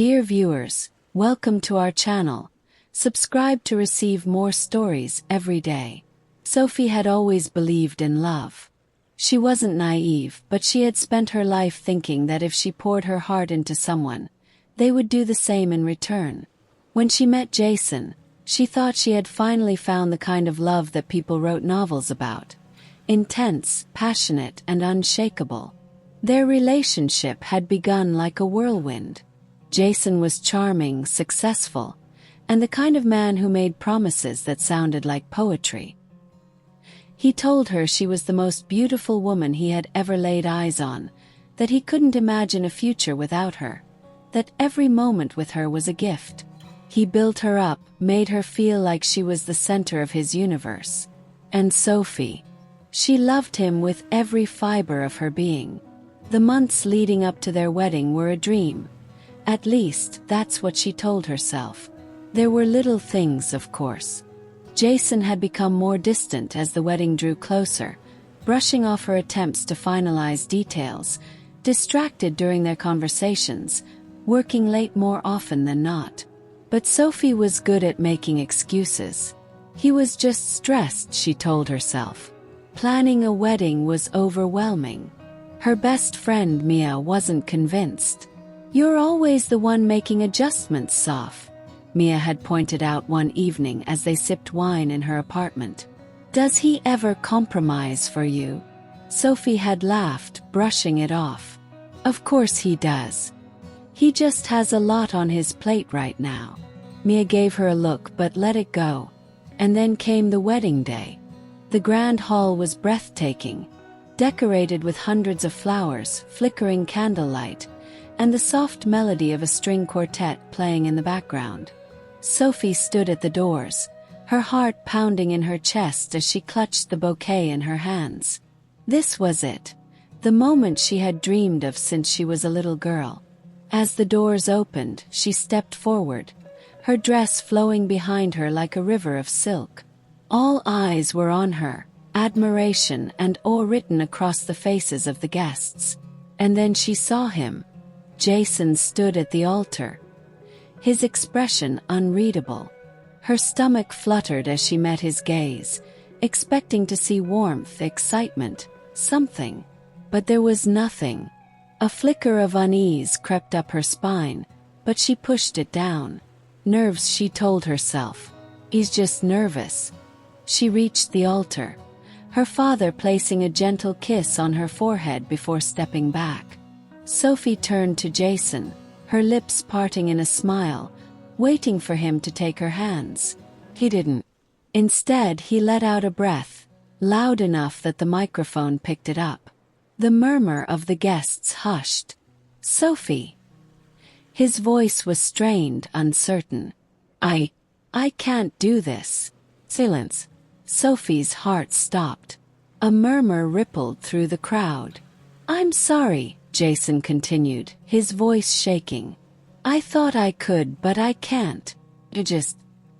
Dear viewers, welcome to our channel. Subscribe to receive more stories every day. Sophie had always believed in love. She wasn't naive, but she had spent her life thinking that if she poured her heart into someone, they would do the same in return. When she met Jason, she thought she had finally found the kind of love that people wrote novels about. Intense, passionate, and unshakable. Their relationship had begun like a whirlwind. Jason was charming, successful, and the kind of man who made promises that sounded like poetry. He told her she was the most beautiful woman he had ever laid eyes on, that he couldn't imagine a future without her, that every moment with her was a gift. He built her up, made her feel like she was the center of his universe. And Sophie, she loved him with every fiber of her being. The months leading up to their wedding were a dream. At least, that's what she told herself. There were little things, of course. Jason had become more distant as the wedding drew closer, brushing off her attempts to finalize details, distracted during their conversations, working late more often than not. But Sophie was good at making excuses. He was just stressed, she told herself. Planning a wedding was overwhelming. Her best friend Mia wasn't convinced. "You're always the one making adjustments, Soph," Mia had pointed out one evening as they sipped wine in her apartment. "Does he ever compromise for you?" Sophie had laughed, brushing it off. "Of course he does. He just has a lot on his plate right now." Mia gave her a look but let it go. And then came the wedding day. The grand hall was breathtaking, decorated with hundreds of flowers, flickering candlelight, and the soft melody of a string quartet playing in the background. Sophie stood at the doors, her heart pounding in her chest as she clutched the bouquet in her hands. This was it, the moment she had dreamed of since she was a little girl. As the doors opened, she stepped forward, her dress flowing behind her like a river of silk. All eyes were on her, admiration and awe written across the faces of the guests. And then she saw him. Jason stood at the altar, his expression unreadable. Her stomach fluttered as she met his gaze, expecting to see warmth, excitement, something. But there was nothing. A flicker of unease crept up her spine, but she pushed it down. Nerves, she told herself. He's just nervous. She reached the altar, her father placing a gentle kiss on her forehead before stepping back. Sophie turned to Jason, her lips parting in a smile, waiting for him to take her hands. He didn't. Instead, he let out a breath, loud enough that the microphone picked it up. The murmur of the guests hushed. "Sophie." His voice was strained, uncertain. I can't do this." Silence. Sophie's heart stopped. A murmur rippled through the crowd. "I'm sorry," Jason continued, his voice shaking. "I thought I could, but I can't.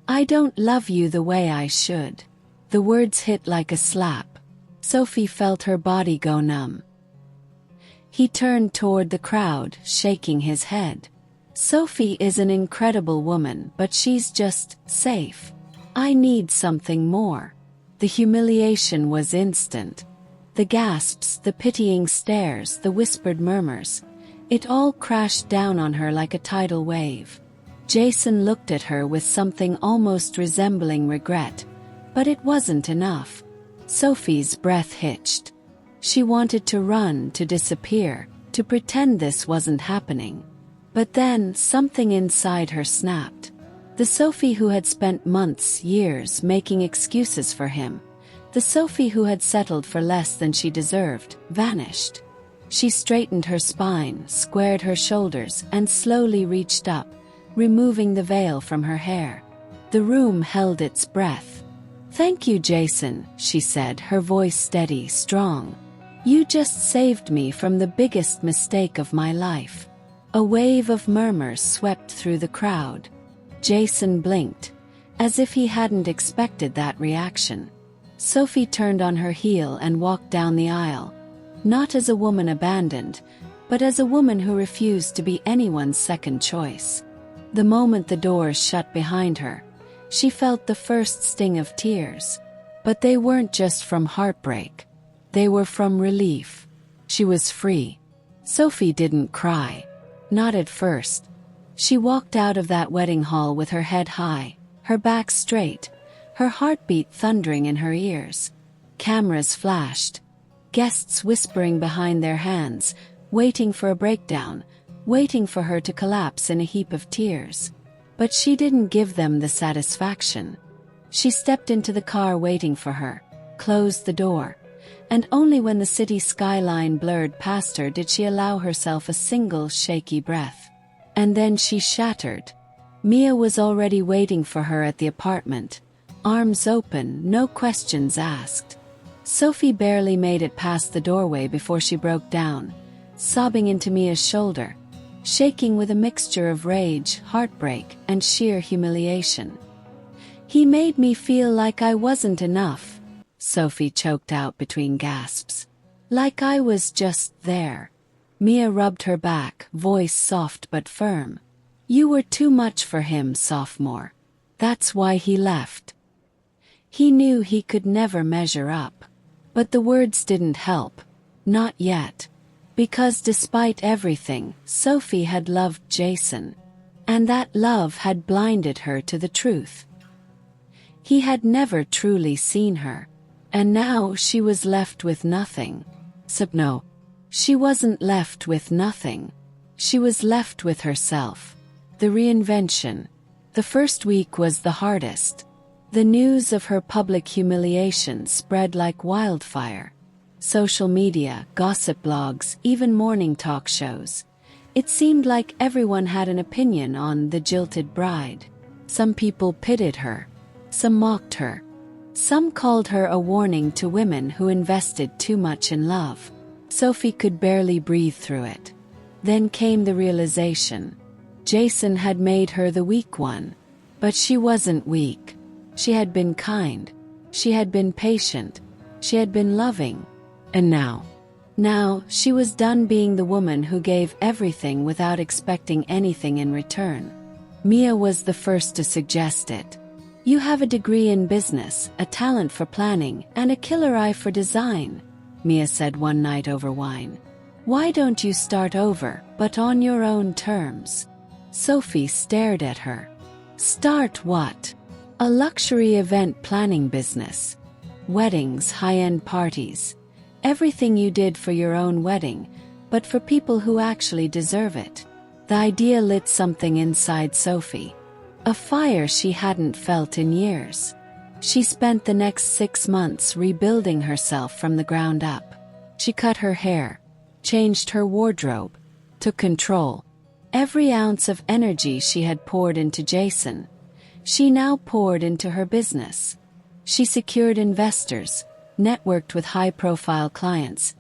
I don't love you the way I should." The words hit like a slap. Sophie felt her body go numb. He turned toward the crowd, shaking his head. "Sophie is an incredible woman, but she's just safe. I need something more." The humiliation was instant. The gasps, the pitying stares, the whispered murmurs. It all crashed down on her like a tidal wave. Jason looked at her with something almost resembling regret, but it wasn't enough. Sophie's breath hitched. She wanted to run, to disappear, to pretend this wasn't happening. But then, something inside her snapped. The Sophie who had spent months, years, making excuses for him, the Sophie who had settled for less than she deserved, vanished. She straightened her spine, squared her shoulders, and slowly reached up, removing the veil from her hair. The room held its breath. "Thank you, Jason," she said, her voice steady, strong. "You just saved me from the biggest mistake of my life." A wave of murmurs swept through the crowd. Jason blinked, as if he hadn't expected that reaction. Sophie turned on her heel and walked down the aisle, not as a woman abandoned, but as a woman who refused to be anyone's second choice. The moment the doors shut behind her, she felt the first sting of tears. But they weren't just from heartbreak. They were from relief. She was free. Sophie didn't cry. Not at first. She walked out of that wedding hall with her head high, her back straight, her heartbeat thundering in her ears. Cameras flashed. Guests whispering behind their hands, waiting for a breakdown, waiting for her to collapse in a heap of tears. But she didn't give them the satisfaction. She stepped into the car waiting for her, closed the door, and only when the city skyline blurred past her did she allow herself a single shaky breath. And then she shattered. Mia was already waiting for her at the apartment, arms open, no questions asked. Sophie barely made it past the doorway before she broke down, sobbing into Mia's shoulder, shaking with a mixture of rage, heartbreak, and sheer humiliation. "He made me feel like I wasn't enough," Sophie choked out between gasps. "Like I was just there." Mia rubbed her back, voice soft but firm. "You were too much for him, sophomore. That's why he left." He knew he could never measure up. But the words didn't help. Not yet. Because despite everything, Sophie had loved Jason. And that love had blinded her to the truth. He had never truly seen her. And now she was left with nothing. No. She wasn't left with nothing. She was left with herself. The reinvention. The first week was the hardest. The news of her public humiliation spread like wildfire. Social media, gossip blogs, even morning talk shows. It seemed like everyone had an opinion on the jilted bride. Some people pitied her. Some mocked her. Some called her a warning to women who invested too much in love. Sophie could barely breathe through it. Then came the realization. Jason had made her the weak one. But she wasn't weak. She had been kind. She had been patient. She had been loving. And now she was done being the woman who gave everything without expecting anything in return. Mia was the first to suggest it. "You have a degree in business, a talent for planning, and a killer eye for design," Mia said one night over wine. "Why don't you start over, but on your own terms?" Sophie stared at her. "Start what?" "A luxury event planning business. Weddings, high-end parties. Everything you did for your own wedding, but for people who actually deserve it." The idea lit something inside Sophie. A fire she hadn't felt in years. She spent the next 6 months rebuilding herself from the ground up. She cut her hair, changed her wardrobe, took control. Every ounce of energy she had poured into Jason, she now poured into her business. She secured investors, networked with high-profile clients,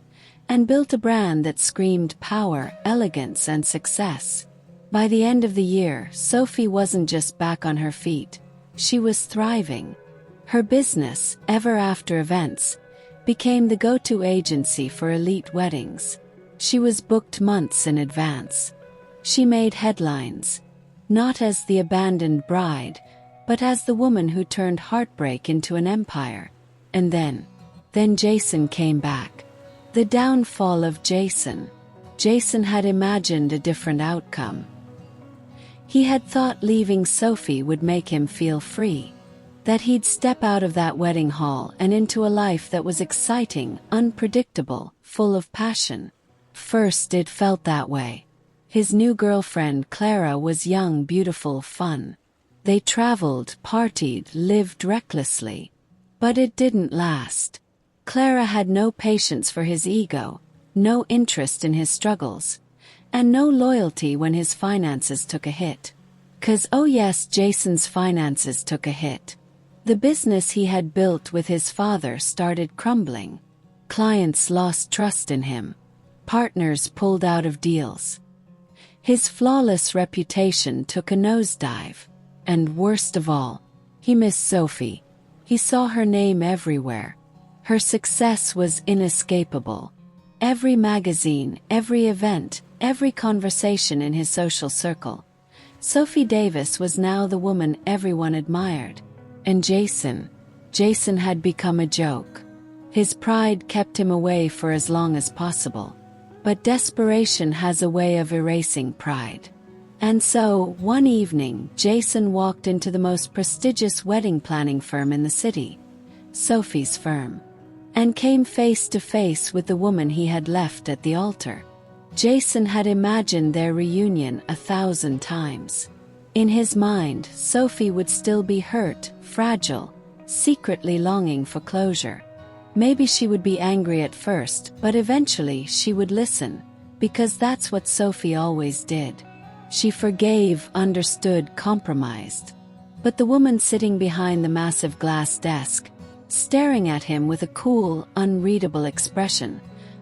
and built a brand that screamed power, elegance, and success. By the end of the year, Sophie wasn't just back on her feet. She was thriving. Her business, Ever After Events, became the go-to agency for elite weddings. She was booked months in advance. She made headlines, not as the abandoned bride, but as the woman who turned heartbreak into an empire. And then Jason came back. The downfall of Jason. Jason had imagined a different outcome. He had thought leaving Sophie would make him feel free. That he'd step out of that wedding hall and into a life that was exciting, unpredictable, full of passion. First it felt that way. His new girlfriend Clara was young, beautiful, fun. They traveled, partied, lived recklessly. But it didn't last. Clara had no patience for his ego, no interest in his struggles, and no loyalty when his finances took a hit. 'Cause oh yes, Jason's finances took a hit. The business he had built with his father started crumbling. Clients lost trust in him. Partners pulled out of deals. His flawless reputation took a nosedive. And worst of all, he missed Sophie. He saw her name everywhere. Her success was inescapable. Every magazine, every event, every conversation in his social circle. Sophie Davis was now the woman everyone admired. And Jason had become a joke. His pride kept him away for as long as possible. But desperation has a way of erasing pride. And so, one evening, Jason walked into the most prestigious wedding planning firm in the city, Sophie's firm, and came face to face with the woman he had left at the altar. Jason had imagined their reunion 1,000 times. In his mind, Sophie would still be hurt, fragile, secretly longing for closure. Maybe she would be angry at first, but eventually she would listen, because that's what Sophie always did. She forgave, understood, compromised. But the woman sitting behind the massive glass desk, staring at him with a cool, unreadable expression,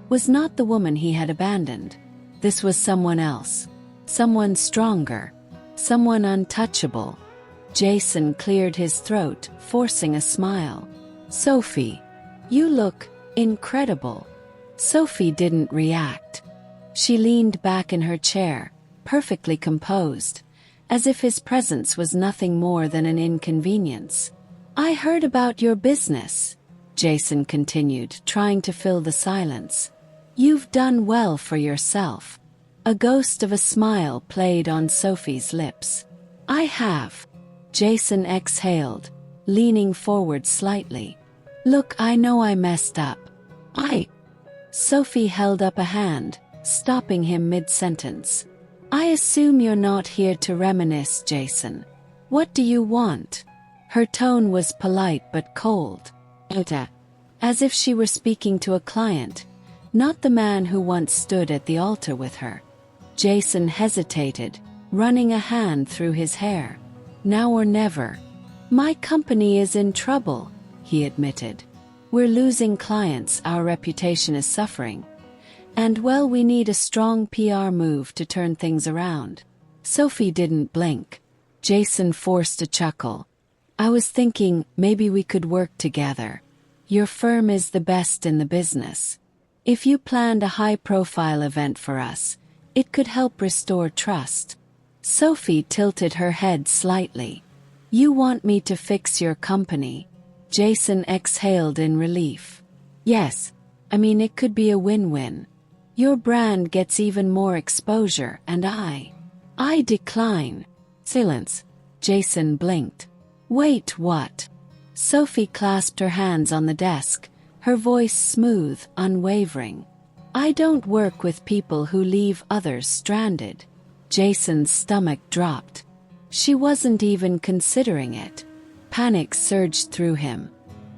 was not the woman he had abandoned. This was someone else. Someone stronger. Someone untouchable. Jason cleared his throat, forcing a smile. "Sophie, you look incredible." Sophie didn't react. She leaned back in her chair, perfectly composed, as if his presence was nothing more than an inconvenience. "I heard about your business," Jason continued, trying to fill the silence. "You've done well for yourself." A ghost of a smile played on Sophie's lips. "I have." Jason exhaled, leaning forward slightly. "Look, I know I messed up. Sophie held up a hand, stopping him mid-sentence. "I assume you're not here to reminisce, Jason. What do you want?" Her tone was polite but cold. As if she were speaking to a client, not the man who once stood at the altar with her. Jason hesitated, running a hand through his hair. "Now or never." "My company is in trouble," he admitted. "We're losing clients, our reputation is suffering. And well, we need a strong PR move to turn things around." Sophie didn't blink. Jason forced a chuckle. "I was thinking maybe we could work together. Your firm is the best in the business. If you planned a high-profile event for us, it could help restore trust." Sophie tilted her head slightly. "You want me to fix your company?" Jason exhaled in relief. "Yes. I mean, it could be a win-win. Your brand gets even more exposure, and I decline." Silence. Jason blinked. "Wait, what?" Sophie clasped her hands on the desk, her voice smooth, unwavering. "I don't work with people who leave others stranded." Jason's stomach dropped. She wasn't even considering it. Panic surged through him.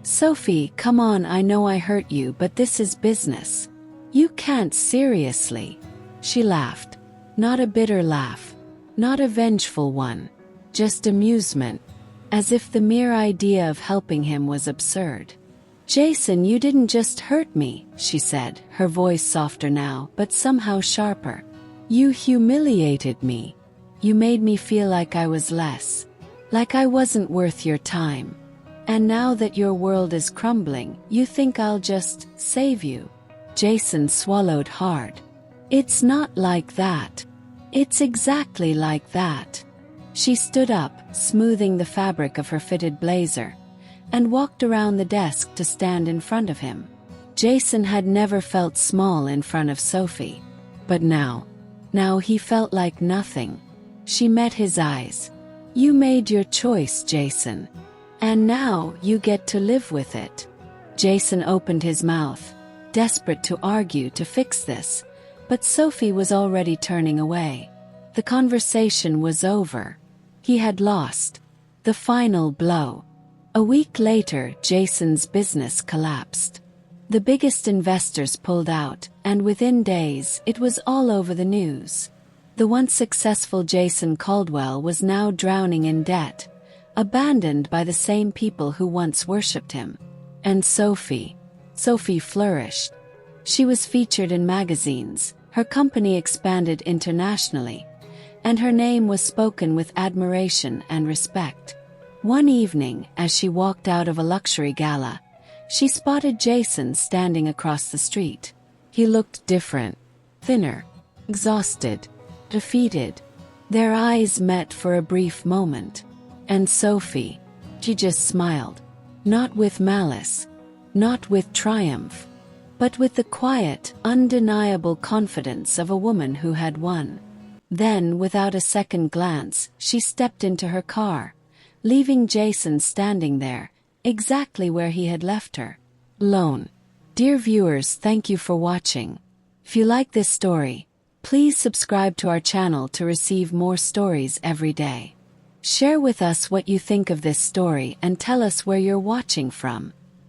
"Sophie, come on, I know I hurt you, but this is business. You can't seriously." She laughed. Not a bitter laugh. Not a vengeful one. Just amusement. As if the mere idea of helping him was absurd. "Jason, you didn't just hurt me," she said, her voice softer now, but somehow sharper. "You humiliated me. You made me feel like I was less. Like I wasn't worth your time. And now that your world is crumbling, you think I'll just save you." Jason swallowed hard. "It's not like that. It's exactly like that." She stood up, smoothing the fabric of her fitted blazer, and walked around the desk to stand in front of him. Jason had never felt small in front of Sophie. But now he felt like nothing. She met his eyes. "You made your choice, Jason. And now you get to live with it." Jason opened his mouth, desperate to argue to fix this, but Sophie was already turning away. The conversation was over. He had lost. The final blow. A week later, Jason's business collapsed. The biggest investors pulled out, and within days, it was all over the news. The once successful Jason Caldwell was now drowning in debt, abandoned by the same people who once worshipped him. And Sophie flourished. She was featured in magazines, her company expanded internationally, and her name was spoken with admiration and respect. One evening, as she walked out of a luxury gala, she spotted Jason standing across the street. He looked different. Thinner. exhausted, defeated. Their eyes met for a brief moment. And Sophie, she just smiled. Not with malice, not with triumph, but with the quiet, undeniable confidence of a woman who had won. Then, without a second glance, she stepped into her car, leaving Jason standing there, exactly where he had left her, alone. Dear viewers, thank you for watching. If you like this story, please subscribe to our channel to receive more stories every day. Share with us what you think of this story and tell us where you're watching from.